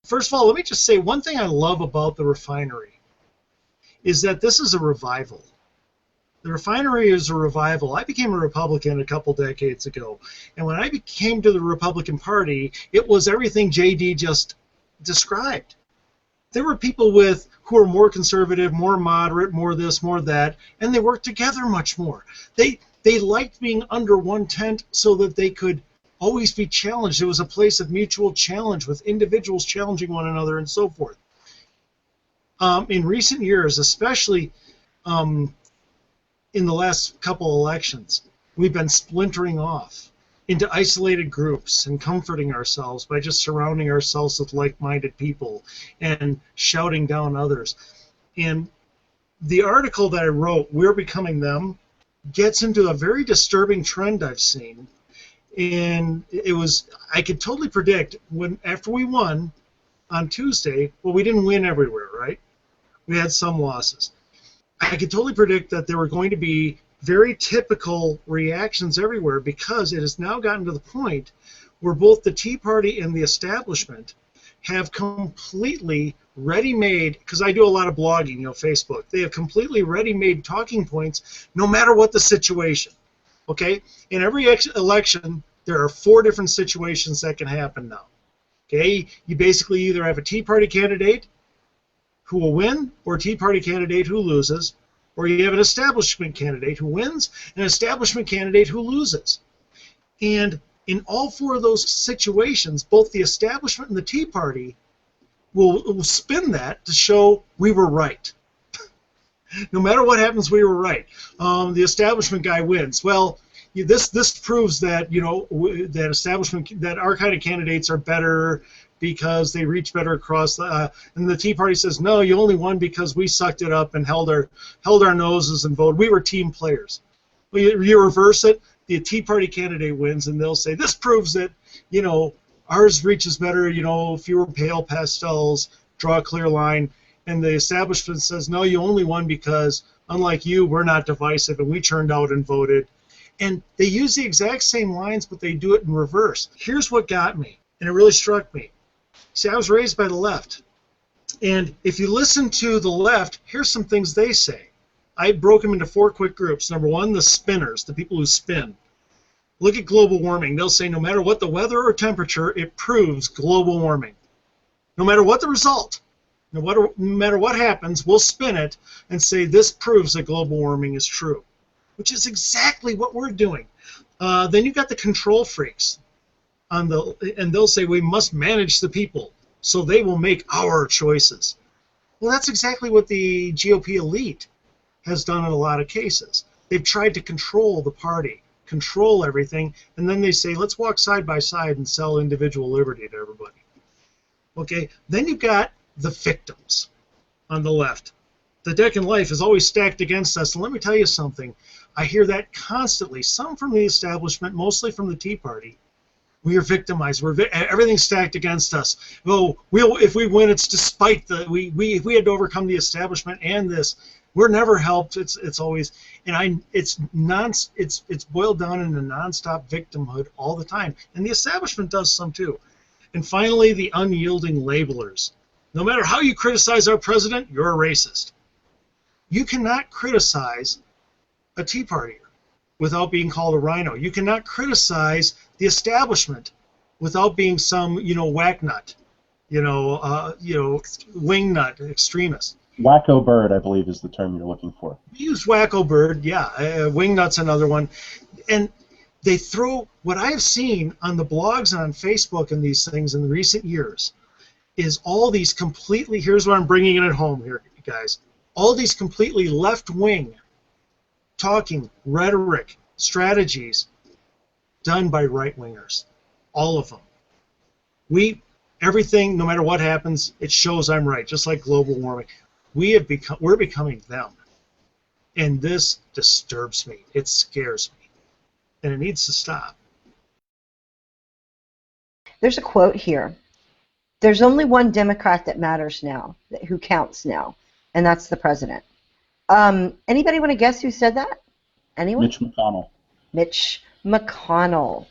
First of all, let me just say one thing I love about the refinery is that this is a revival. The refinery is a revival. I became a Republican a couple decades ago, and when I came to the Republican Party, it was everything JD just described. There were people who were more conservative, more moderate, more this, more that, and they worked together much more. They liked being under one tent so that they could always be challenged. It was a place of mutual challenge with individuals challenging one another and so forth. In recent years, especially in the last couple elections, we've been splintering off into isolated groups and comforting ourselves by just surrounding ourselves with like-minded people and shouting down others. And the article that I wrote, We're Becoming Them, gets into a very disturbing trend I've seen. And I could totally predict after we won on Tuesday, well, we didn't win everywhere, right? We had some losses. I could totally predict that there were going to be very typical reactions everywhere, because it has now gotten to the point where both the Tea Party and the establishment have completely ready-made, because I do a lot of blogging, Facebook, they have completely ready-made talking points no matter what the situation. Okay? In every election, there are 4 different situations that can happen now. Okay? You basically either have a Tea Party candidate who will win or a Tea Party candidate who loses, or you have an establishment candidate who wins and an establishment candidate who loses. And in all 4 of those situations, both the establishment and the Tea Party will spin that to show we were right. No matter what happens, we were right. The establishment guy wins. Well, this proves that that our kind of candidates are better because they reach better across and the Tea Party says, no, you only won because we sucked it up and held our noses and voted. We were team players. Well, you reverse it, the Tea Party candidate wins, and they'll say this proves that ours reaches better, fewer pale pastels, draw a clear line. And the establishment says, no, you only won because, unlike you, we're not divisive, and we turned out and voted. And they use the exact same lines, but they do it in reverse. Here's what got me, and it really struck me. See, I was raised by the left. And if you listen to the left, here's some things they say. I broke them into 4 quick groups. Number 1, the spinners, the people who spin. Look at global warming. They'll say no matter what the weather or temperature, it proves global warming. No matter what the result. No matter what happens, we'll spin it and say this proves that global warming is true, which is exactly what we're doing. Then you've got the control freaks, and they'll say we must manage the people so they will make our choices. Well, that's exactly what the GOP elite has done in a lot of cases. They've tried to control the party, control everything, and then they say let's walk side by side and sell individual liberty to everybody. Okay, then you've got the victims on the left. The deck in life is always stacked against us, and let me tell you something. I hear that constantly, some from the establishment, mostly from the Tea Party. We are victimized. Everything's stacked against us. Oh, if we win, it's despite we had to overcome the establishment and this. We're never helped. It's always, and it's boiled down into nonstop victimhood all the time, and the establishment does some too. And finally, the unyielding labelers. No matter how you criticize our president, you're a racist. You cannot criticize a Tea Partier without being called a rhino. You cannot criticize the establishment without being some, whacknut, wingnut extremist. Wacko bird, I believe, is the term you're looking for. We use wacko bird, yeah. Wingnut's another one. And they throw, what I've seen on the blogs and on Facebook and these things in recent years, is all these completely, here's where I'm bringing it at home here, guys, all these completely left-wing talking, rhetoric, strategies done by right-wingers, all of them. Everything, no matter what happens, it shows I'm right, just like global warming. We're becoming them, and this disturbs me. It scares me, and it needs to stop. There's a quote here. There's only one Democrat that matters now, who counts now, and that's the president. Anybody want to guess who said that? Anyone? Mitch McConnell. Mitch McConnell.